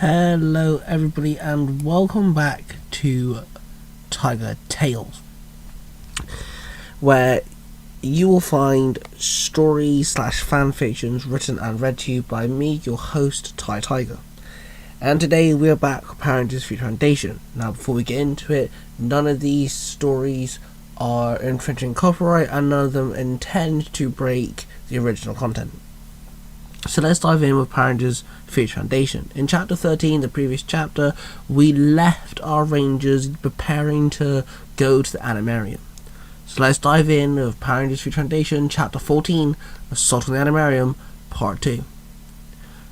Hello everybody and welcome back to Tiger Tales, where you will find stories / fanfictions written and read to you by me, your host, Tai Tiger. And today we are back with Power Rangers Future Foundation. Now before we get into it, none of these stories are infringing copyright and none of them intend to break the original content. So let's dive in with Power Rangers Future Foundation. In chapter 13, the previous chapter, we left our Rangers preparing to go to the Animarium. So let's dive in with Power Rangers Future Foundation, chapter 14, Assault on the Animarium, part 2.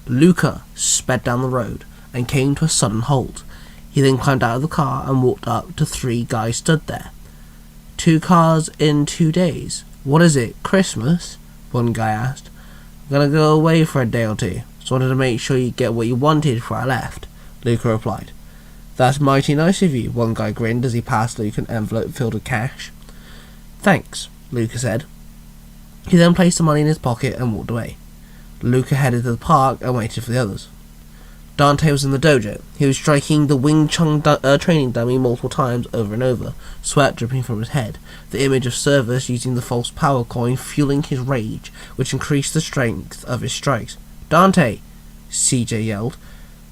Luca sped down the road and came to a sudden halt. He then climbed out of the car and walked up to 3 guys stood there. 2 cars in 2 days. What is it, Christmas? One guy asked. Gonna go away for a day or two, so wanted to make sure you get what you wanted before I left, Luca replied. That's mighty nice of you, one guy grinned as he passed Luca an envelope filled with cash. Thanks, Luca said. He then placed the money in his pocket and walked away. Luca headed to the park and waited for the others. Dante was in the dojo. He was striking the Wing Chun training dummy multiple times over and over, sweat dripping from his head, the image of Service using the false power coin fueling his rage, which increased the strength of his strikes. Dante! CJ yelled.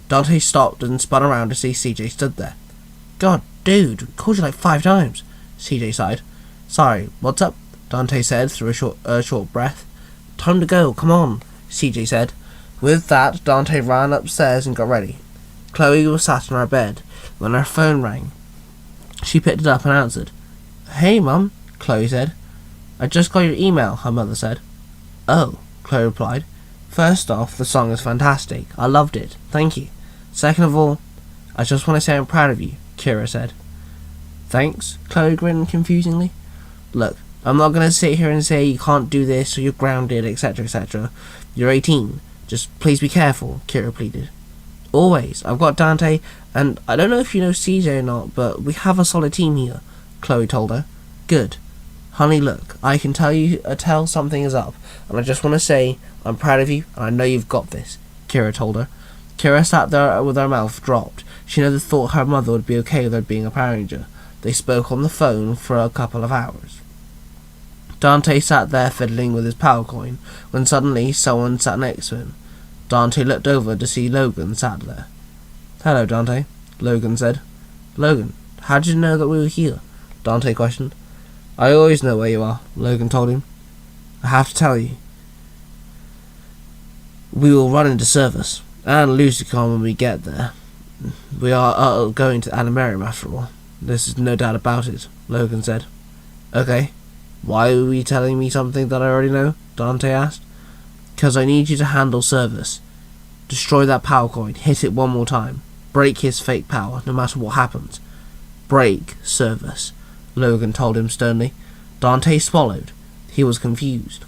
Dante stopped and spun around to see CJ stood there. God, dude, we called you like 5 times, CJ sighed. Sorry, what's up? Dante said through a short breath. Time to go, come on, CJ said. With that, Dante ran upstairs and got ready. Chloe was sat on her bed when her phone rang. She picked it up and answered. Hey, Mum, Chloe said. I just got your email, her mother said. Oh, Chloe replied. First off, the song is fantastic. I loved it. Thank you. Second of all, I just want to say I'm proud of you, Kira said. Thanks, Chloe grinned confusingly. Look, I'm not going to sit here and say you can't do this or you're grounded, etc., etc. You're 18. Just please be careful, Kira pleaded. Always. I've got Dante, and I don't know if you know CJ or not, but we have a solid team here, Chloe told her. Good. Honey, look, I can tell something is up, and I just want to say I'm proud of you, and I know you've got this, Kira told her. Kira sat there with her mouth dropped. She never thought her mother would be okay with her being a Power Ranger. They spoke on the phone for a couple of hours. Dante sat there fiddling with his power coin, when suddenly someone sat next to him. Dante looked over to see Logan sat there. Hello, Dante, Logan said. Logan, how did you know that we were here? Dante questioned. I always know where you are, Logan told him. I have to tell you. We will run into Service, and Lucidcon when we get there. We are going to Animarium after all. There's no doubt about it, Logan said. Okay. Why are you telling me something that I already know? Dante asked. Because I need you to handle Service. Destroy that power coin. Hit it one more time. Break his fake power, no matter what happens. Break Service, Logan told him sternly. Dante swallowed. He was confused.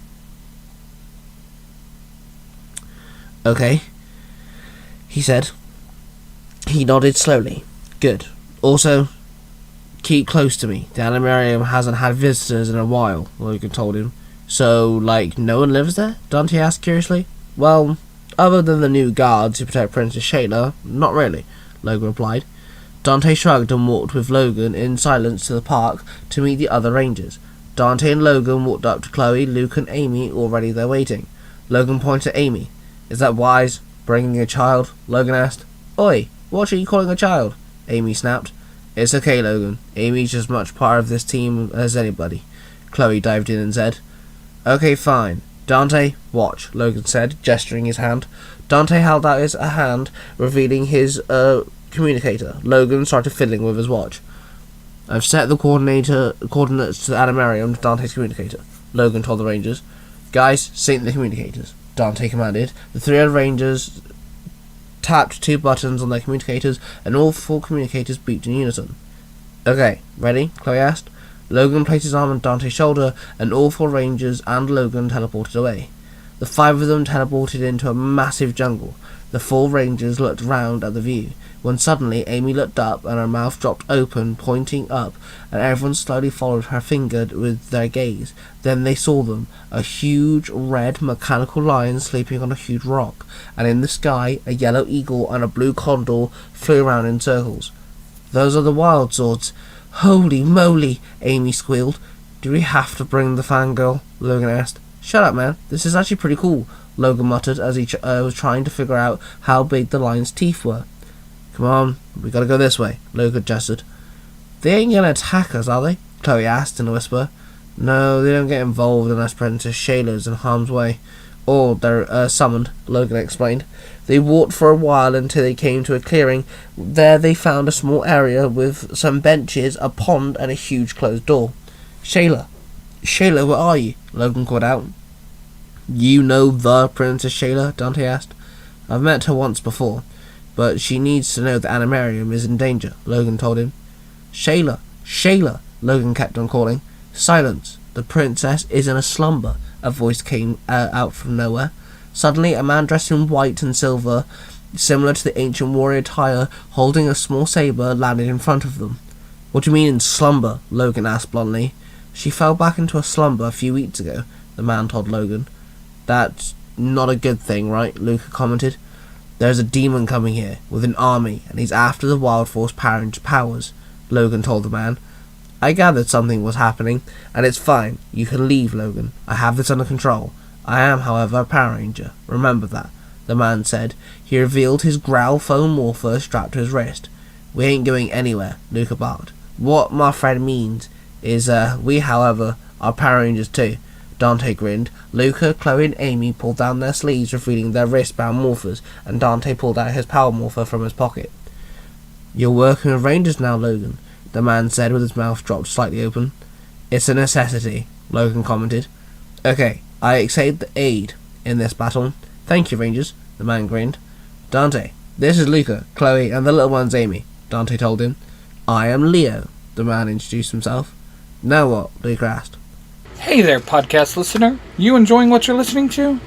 Okay, he said. He nodded slowly. Good. Also, keep close to me. The Animarium hasn't had visitors in a while, Logan told him. So, like, no one lives there? Dante asked curiously. Well, other than the new guards who protect Princess Shayla, not really, Logan replied. Dante shrugged and walked with Logan in silence to the park to meet the other Rangers. Dante and Logan walked up to Chloe, Luke and Amy already there waiting. Logan pointed at Amy. Is that wise, bringing a child? Logan asked. Oi, what are you calling a child? Amy snapped. It's okay, Logan. Amy's just as much part of this team as anybody. Chloe dived in and said. Okay, fine. Dante, watch, Logan said, gesturing his hand. Dante held out his hand, revealing his communicator. Logan started fiddling with his watch. I've set the coordinates to the Animarium to Dante's communicator, Logan told the Rangers. Guys, sync the communicators, Dante commanded. The 3 other Rangers tapped 2 buttons on their communicators, and all 4 communicators beeped in unison. Okay, ready? Chloe asked. Logan placed his arm on Dante's shoulder, and all 4 Rangers and Logan teleported away. The 5 of them teleported into a massive jungle. The 4 rangers looked round at the view, when suddenly Amy looked up and her mouth dropped open, pointing up, and everyone slowly followed her finger with their gaze. Then they saw them, a huge red mechanical lion sleeping on a huge rock, and in the sky a yellow eagle and a blue condor flew around in circles. "Those are the wild swords. Holy moly," Amy squealed. "Do we have to bring the fangirl?" Logan asked. "Shut up, man. This is actually pretty cool," Logan muttered as he was trying to figure out how big the lion's teeth were. "Come on, we gotta go this way," Logan gestured. "They ain't gonna attack us, are they?" Chloe asked in a whisper. "No, they don't get involved unless Princess Shayla's in harm's way. Or they're summoned," Logan explained. They walked for a while until they came to a clearing. There they found a small area with some benches, a pond, and a huge closed door. Shayla, where are you?" Logan called out. "You know the Princess Shayla?" Dante asked. "I've met her once before, but she needs to know the Animarium is in danger," Logan told him. Shayla, Logan kept on calling. "Silence, the princess is in a slumber," a voice came out from nowhere. Suddenly, a man dressed in white and silver, similar to the ancient warrior attire, holding a small saber, landed in front of them. "What do you mean in slumber?" Logan asked bluntly. "She fell back into a slumber a few weeks ago," the man told Logan. "That's not a good thing, right?" Luca commented. "There's a demon coming here, with an army, and he's after the Wild Force powers," Logan told the man. "I gathered something was happening, and it's fine. You can leave, Logan. I have this under control. I am, however, a Power Ranger. Remember that," the man said. He revealed his growl foam morpher strapped to his wrist. "We ain't going anywhere," Luca barked. "What my friend means is, we, however, are Power Rangers too." Dante grinned. Luca, Chloe, and Amy pulled down their sleeves, revealing their wristbound morphers, and Dante pulled out his power morpher from his pocket. "You're working with Rangers now, Logan," the man said with his mouth dropped slightly open. "It's a necessity," Logan commented. "Okay, I accept the aid in this battle." "Thank you, Rangers," the man grinned. "Dante, this is Luca, Chloe, and the little one's Amy," Dante told him. "I am Leo," the man introduced himself. "Now what?" Luca asked. Hey there, podcast listener. You enjoying what you're listening to?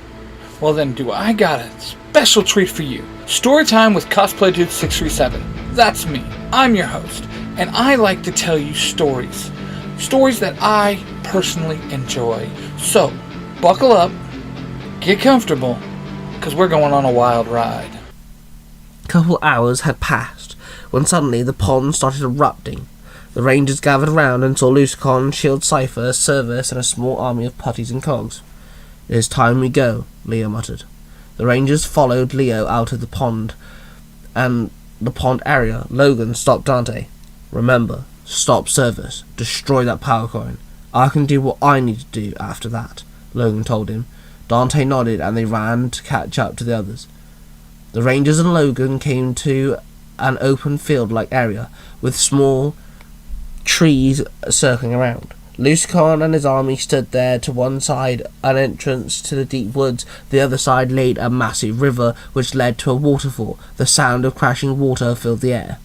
Well then, do I got a special treat for you. Storytime with Cosplay Dude 637. That's me. I'm your host, and I like to tell you stories. Stories that I personally enjoy. So, buckle up, get comfortable, because we're going on a wild ride. A couple hours had passed, when suddenly the pond started erupting. The Rangers gathered around and saw Lucicon, Shield Cypher, Service, and a small army of putties and cogs. "It is time we go," Leo muttered. The Rangers followed Leo out of the pond area. Logan stopped Dante. "Remember, stop Service. Destroy that power coin. I can do what I need to do after that," Logan told him. Dante nodded and they ran to catch up to the others. The Rangers and Logan came to an open field-like area with small trees circling around. Lucicon and his army stood there. To one side, an entrance to the deep woods. The other side laid a massive river, which led to a waterfall. The sound of crashing water filled the air.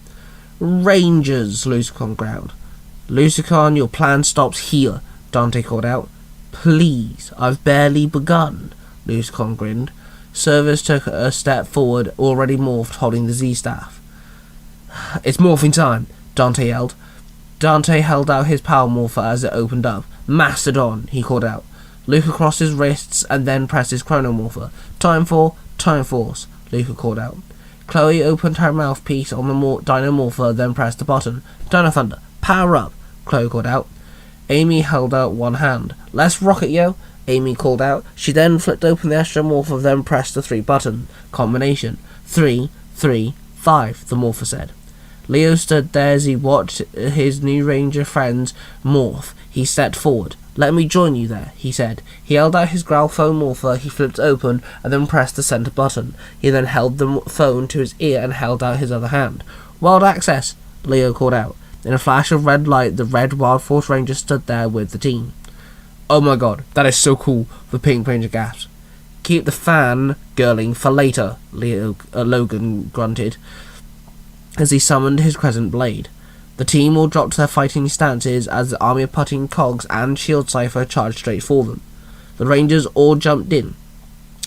"Rangers," Lucicon growled. "Lucicon, your plan stops here," Dante called out. "Please, I've barely begun," Lucicon grinned. Service took a step forward, already morphed, holding the Z-staff. "It's morphing time," Dante yelled. Dante held out his power morpher as it opened up. "Mastodon," he called out. Luca crossed his wrists and then pressed his chronomorpher. Time force," Luca called out. Chloe opened her mouthpiece on the Dynamorpher, then pressed the button. "Dino Thunder, power up," Chloe called out. Amy held out one hand. "Let's rock it, yo," Amy called out. She then flipped open the Astromorpher, then pressed the 3-button combination. 3, 3, 5, the morpher said. Leo stood there as he watched his new Ranger friends morph. He stepped forward. "Let me join you there," he said. He held out his growl phone morpher. He flipped open and then pressed the center button. He then held the phone to his ear and held out his other hand. "Wild access," Leo called out. In a flash of red light, the red Wild Force Ranger stood there with the team. "Oh my god, that is so cool," the Pink Ranger gasped. "Keep the fan girling for later," Logan grunted as he summoned his crescent blade. The team all dropped their fighting stances as the army of putting cogs and Shield Cypher charged straight for them. The Rangers all jumped in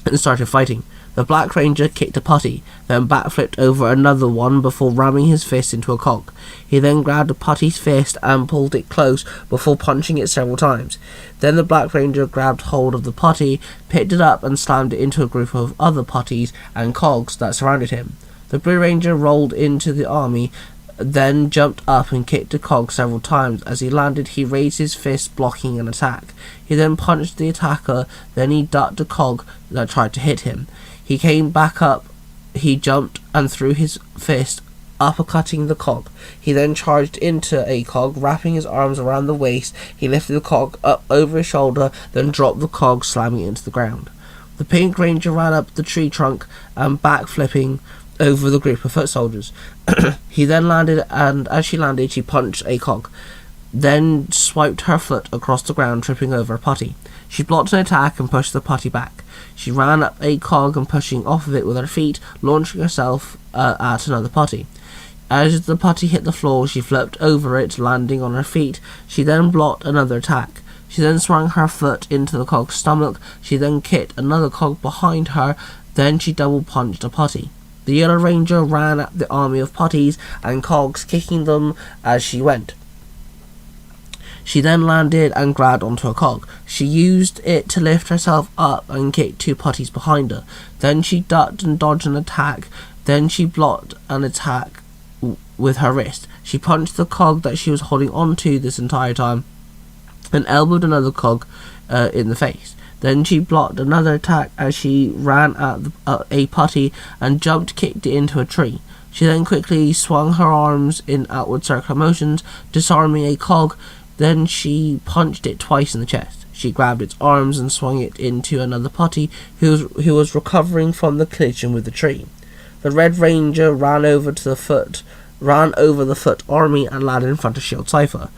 and started fighting. The Black Ranger kicked a putty, then backflipped over another one before ramming his fist into a cog. He then grabbed the putty's fist and pulled it close before punching it several times. Then the Black Ranger grabbed hold of the putty, picked it up and slammed it into a group of other putties and cogs that surrounded him. The Blue Ranger rolled into the army, then jumped up and kicked the cog several times. As he landed, he raised his fist, blocking an attack. He then punched the attacker, then he ducked the cog that tried to hit him. He came back up, he jumped and threw his fist, uppercutting the cog. He then charged into a cog, wrapping his arms around the waist. He lifted the cog up over his shoulder, then dropped the cog, slamming it into the ground. The Pink Ranger ran up the tree trunk and backflipping over the group of foot soldiers. He then landed, and as she landed, she punched a cog, then swiped her foot across the ground, tripping over a putty. She blocked an attack and pushed the putty back. She ran up a cog and pushing off of it with her feet, launching herself at another putty. As the putty hit the floor, she flipped over it, landing on her feet. She then blocked another attack. She then swung her foot into the cog's stomach. She then kicked another cog behind her. Then she double punched a putty. The Yellow Ranger ran at the army of putties and cogs, kicking them as she went. She then landed and grabbed onto a cog. She used it to lift herself up and kicked two putties behind her. Then she ducked and dodged an attack. Then she blocked an attack with her wrist. She punched the cog that she was holding onto this entire time and elbowed another cog in the face. Then she blocked another attack as she ran at a putty and kicked it into a tree. She then quickly swung her arms in outward circular motions, disarming a cog. Then she punched it twice in the chest. She grabbed its arms and swung it into another putty who was recovering from the collision with the tree. The Red Ranger ran over the foot army and landed in front of Shield Cypher.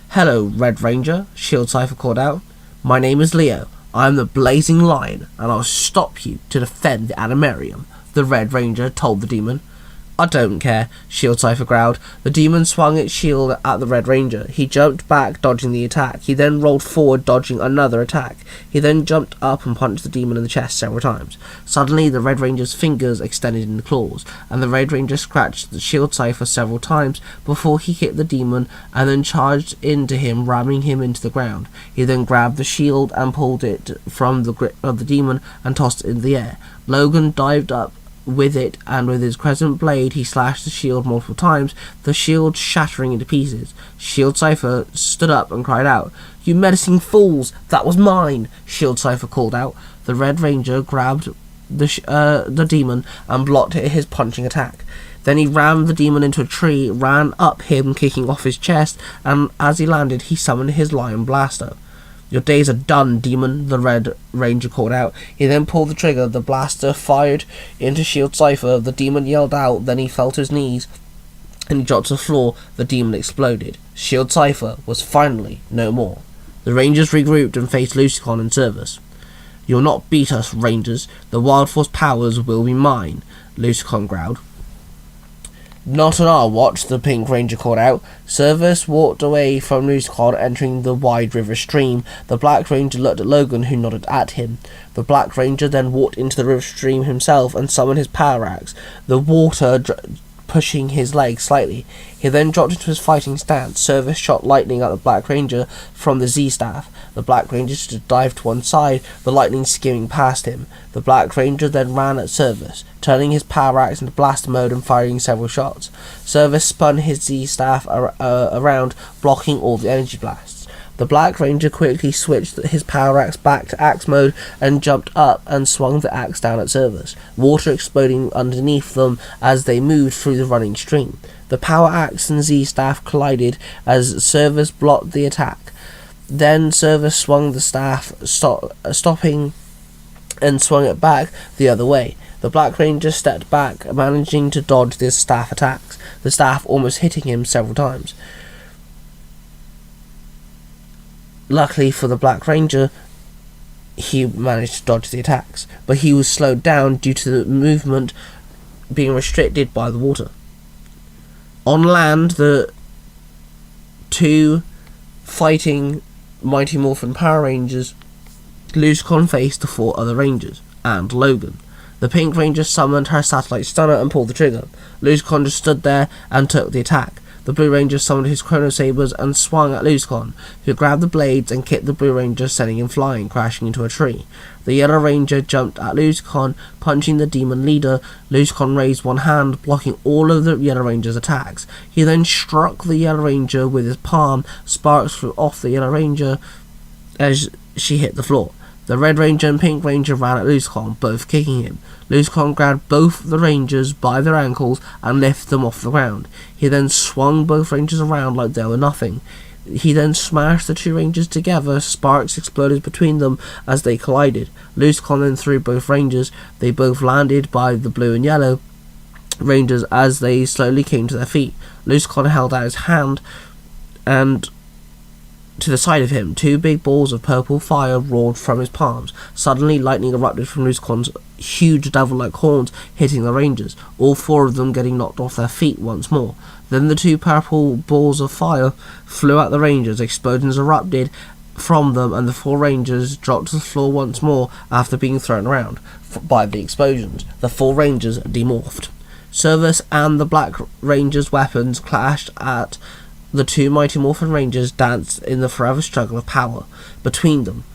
"Hello, Red Ranger," Shield Cypher called out. "My name is Leo. I am the Blazing Lion, and I'll stop you to defend the Animarium," the Red Ranger told the demon. "I don't care," Shield Cypher growled. The demon swung its shield at the Red Ranger. He jumped back, dodging the attack. He then rolled forward, dodging another attack. He then jumped up and punched the demon in the chest several times. Suddenly, the Red Ranger's fingers extended into claws, and the Red Ranger scratched the Shield Cypher several times before he hit the demon and then charged into him, ramming him into the ground. He then grabbed the shield and pulled it from the grip of the demon and tossed it in the air. Logan dived up with it, and with his crescent blade he slashed the shield multiple times, the shield shattering into pieces. Shield Cypher stood up and cried out, "You menacing fools! That was mine!" Shield Cypher called out. The Red Ranger grabbed the demon and blocked his punching attack. Then he rammed the demon into a tree, ran up him, kicking off his chest, and as he landed he summoned his Lion Blaster. "Your days are done, demon," the Red Ranger called out. He then pulled the trigger. The blaster fired into Shield Cypher. The demon yelled out, then he fell to his knees and he dropped to the floor. The demon exploded. Shield Cypher was finally no more. The Rangers regrouped and faced Lucicon in service. "You'll not beat us, Rangers. The Wild Force powers will be mine," Lucicon growled. "Not on our watch," the Pink Ranger called out. Service walked away from Lucicon, entering the wide river stream. The Black Ranger looked at Logan, who nodded at him. The Black Ranger then walked into the river stream himself and summoned his power axe, the water pushing his leg slightly. He then dropped into his fighting stance. Service shot lightning at the Black Ranger from the Z-Staff. The Black Ranger dived to one side, the lightning skimming past him. The Black Ranger then ran at Service, turning his power axe into blaster mode and firing several shots. Service spun his Z-Staff around, blocking all the energy blasts. The Black Ranger quickly switched his power axe back to axe mode and jumped up and swung the axe down at Service, water exploding underneath them as they moved through the running stream. The power axe and Z-Staff collided as Service blocked the attack. Then Service swung the staff, stopping and swung it back the other way. The Black Ranger stepped back, managing to dodge the staff attacks, the staff almost hitting him several times. Luckily for the Black Ranger, he managed to dodge the attacks, but he was slowed down due to the movement being restricted by the water. On land, the two fighting Mighty Morphin Power Rangers, Lucicon faced the four other Rangers, and Logan. The Pink Ranger summoned her satellite stunner and pulled the trigger. Luzcon just stood there and took the attack. The Blue Ranger summoned his Chrono Sabers and swung at Luzcon, who grabbed the blades and kicked the Blue Ranger, sending him flying, crashing into a tree. The Yellow Ranger jumped at Luzcon, punching the demon leader. Luzcon raised one hand, blocking all of the Yellow Ranger's attacks. He then struck the Yellow Ranger with his palm. Sparks flew off the Yellow Ranger as she hit the floor. The Red Ranger and Pink Ranger ran at Luzcon, both kicking him. Luzcon grabbed both the Rangers by their ankles and lifted them off the ground. He then swung both Rangers around like they were nothing. He then smashed the two Rangers together. Sparks exploded between them as they collided. Luzcon then threw both Rangers. They both landed by the Blue and Yellow Rangers as they slowly came to their feet. Luzcon held out his hand and to the side of him, two big balls of purple fire roared from his palms. Suddenly, lightning erupted from Luzcon's huge devil-like horns, hitting the Rangers, all four of them getting knocked off their feet once more. Then the two purple balls of fire flew at the Rangers. Explosions erupted from them, and the four Rangers dropped to the floor once more after being thrown around by the explosions. The four Rangers demorphed. Service and the Black Ranger's weapons clashed at the two Mighty Morphin Rangers danced in the forever struggle of power between them.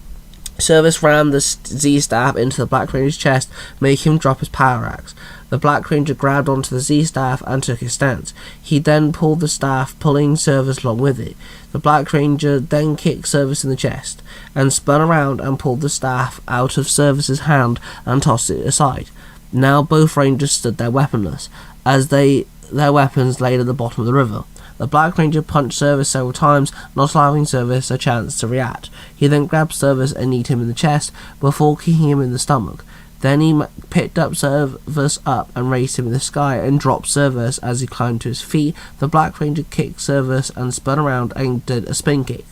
Service rammed the Z-Staff into the Black Ranger's chest, making him drop his power axe. The Black Ranger grabbed onto the Z-Staff and took his stance. He then pulled the staff, pulling Service along with it. The Black Ranger then kicked Service in the chest, and spun around and pulled the staff out of Service's hand and tossed it aside. Now both Rangers stood there weaponless, as their weapons laid at the bottom of the river. The Black Ranger punched Service several times, not allowing Service a chance to react. He then grabbed Service and kneed him in the chest before kicking him in the stomach. Then he picked up Service up and raised him in the sky and dropped Service as he climbed to his feet. The Black Ranger kicked Service and spun around and did a spin kick.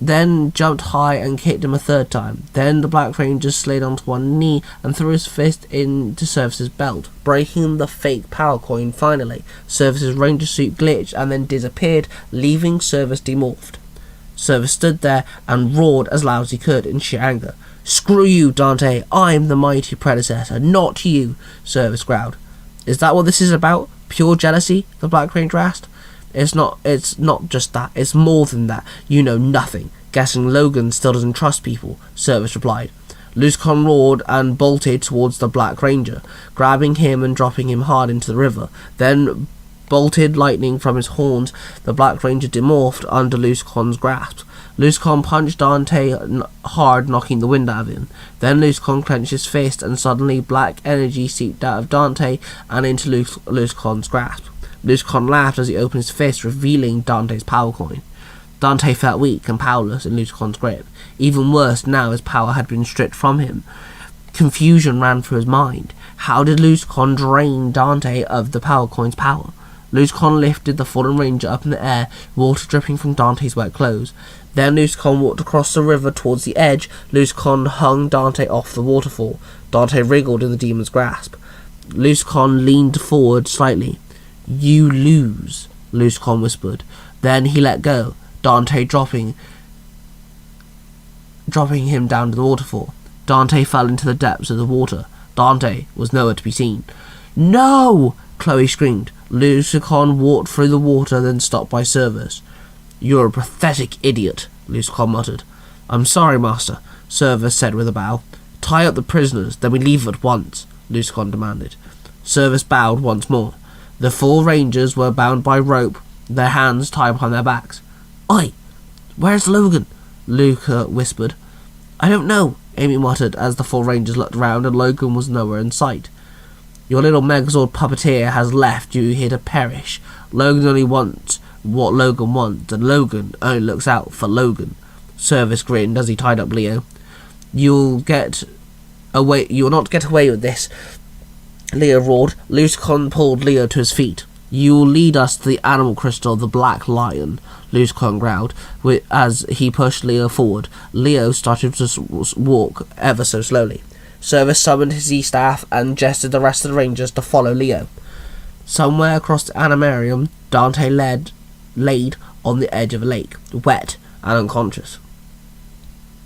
Then jumped high and kicked him a third time. Then the Black Ranger slid onto one knee and threw his fist into Service's belt, breaking the fake power coin finally. Service's Ranger suit glitched and then disappeared, leaving Service demorphed. Service stood there and roared as loud as he could in sheer anger. "Screw you, Dante! I'm the mighty predecessor, not you!" Service growled. "Is that what this is about? Pure jealousy?" the Black Ranger asked. It's not just that. It's more than that. You know nothing. Guessing Logan still doesn't trust people," Service replied. Luzcon roared and bolted towards the Black Ranger, grabbing him and dropping him hard into the river. Then bolted lightning from his horns. The Black Ranger demorphed under Luzcon's grasp. Luzcon punched Dante hard, knocking the wind out of him. Then Luzcon clenched his fist, and suddenly black energy seeped out of Dante and into Luzcon's grasp. Luzcon laughed as he opened his fist, revealing Dante's power coin. Dante felt weak and powerless in Luzcon's grip. Even worse, now his power had been stripped from him. Confusion ran through his mind. How did Luzcon drain Dante of the power coin's power? Luzcon lifted the fallen Ranger up in the air, water dripping from Dante's wet clothes. Then Luzcon walked across the river towards the edge. Luzcon hung Dante off the waterfall. Dante wriggled in the demon's grasp. Luzcon leaned forward slightly. "You lose," Luzcon whispered. Then he let go, Dante dropping him down to the waterfall. Dante fell into the depths of the water. Dante was nowhere to be seen. "No!" Chloe screamed. Luzcon walked through the water, then stopped by Service. "You're a pathetic idiot," Luzcon muttered. "I'm sorry, Master," Service said with a bow. "Tie up the prisoners, then we leave at once," Luzcon demanded. Service bowed once more. The four Rangers were bound by rope, their hands tied behind their backs. "Oi! Where's Logan?" Luca whispered. "I don't know," Amy muttered as the four Rangers looked around and Logan was nowhere in sight. "Your little Megazord puppeteer has left you here to perish. Logan only wants what Logan wants, and Logan only looks out for Logan." Service grinned as he tied up Leo. You'll not get away with this," Leo roared. Luzcon pulled Leo to his feet. "You'll lead us to the animal crystal of the Black Lion," Luzcon growled, as he pushed Leo forward. Leo started to walk ever so slowly. Service summoned his Z-Staff and gestured the rest of the Rangers to follow Leo. Somewhere across the Animarium, Dante laid on the edge of a lake, wet and unconscious.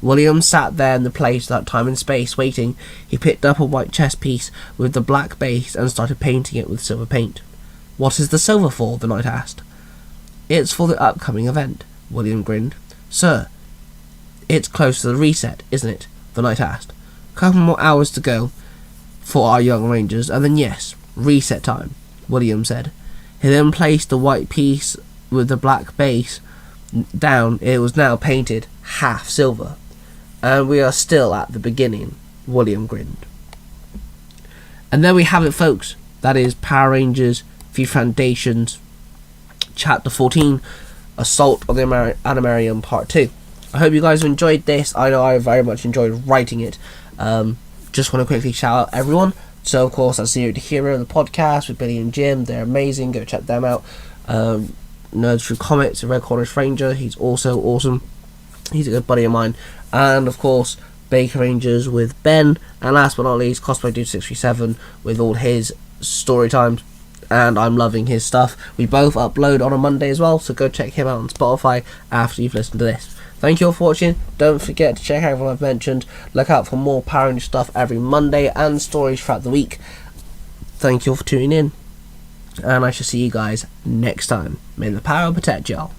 William sat there in the place without time and space, waiting. He picked up a white chess piece with the black base and started painting it with silver paint. "What is the silver for?" the knight asked. "It's for the upcoming event," William grinned. "Sir, it's close to the reset, isn't it?" the knight asked. "Couple more hours to go for our young rangers, and then yes, reset time," William said. He then placed the white piece with the black base down. It was now painted half silver. "And we are still at the beginning," William grinned. And there we have it, folks. That is Power Rangers Future Foundations Chapter 14, Assault on the Animarium Part 2. I hope you guys enjoyed this. I know I very much enjoyed writing it. Just want to quickly shout out everyone. So, of course, that's Zero to Hero, the podcast with Billy and Jim. They're amazing. Go check them out. Nerds Through Comics, Red Cornish Ranger. He's also awesome. He's a good buddy of mine. And, of course, Baker Rangers with Ben. And last but not least, Cosplay Dude 637 with all his story times. And I'm loving his stuff. We both upload on a Monday as well, so go check him out on Spotify after you've listened to this. Thank you all for watching. Don't forget to check out everyone I've mentioned. Look out for more Power Rangers stuff every Monday and stories throughout the week. Thank you all for tuning in, and I shall see you guys next time. May the power protect y'all.